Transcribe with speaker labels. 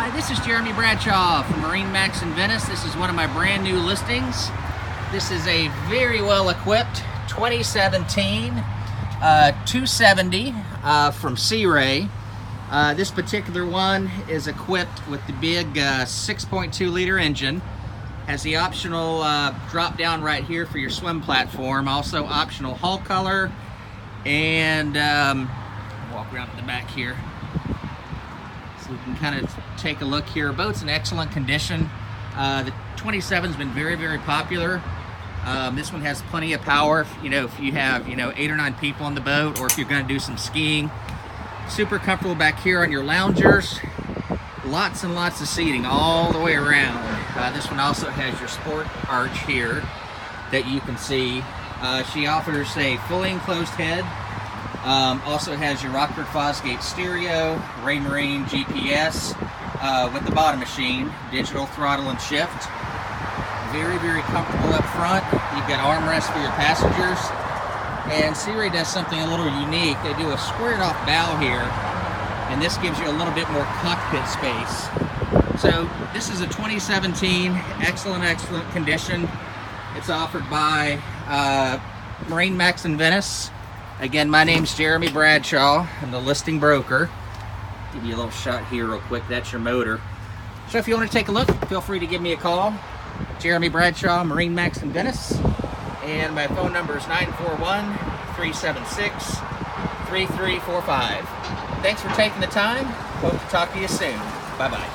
Speaker 1: Hi, this is Jeremy Bradshaw from MarineMax in Venice. This is one of my brand new listings. This is a very well equipped 2017 270 from Sea Ray. This particular one is equipped with the big 6.2 liter engine. Has the optional drop down right here for your swim platform. Also optional hull color, and walk around to the back here so you can kind of take a look here. Boat's in excellent condition. The 27's been very popular. This one has plenty of power, if you have 8 or 9 people on the boat, or if you're going to do some skiing. Super comfortable back here on your loungers. Lots and lots of seating all the way around. This one also has your sport arch here that you can see. She offers a fully enclosed head. Also has your Rockford Fosgate stereo, Raymarine GPS with the bottom machine, digital throttle and shift. Very comfortable up front. You've got armrests for your passengers. And Sea Ray does something a little unique. They do a squared off bow here, and this gives you a little bit more cockpit space. So this is a 2017, excellent condition. It's offered by MarineMax in Venice. Again, my name's Jeremy Bradshaw. I'm the listing broker. Give you a little shot here real quick. That's your motor. So if you want to take a look, feel free to give me a call. Jeremy Bradshaw, MarineMax in Venice. And my phone number is 941-376-3345. Thanks for taking the time. Hope to talk to you soon. Bye-bye.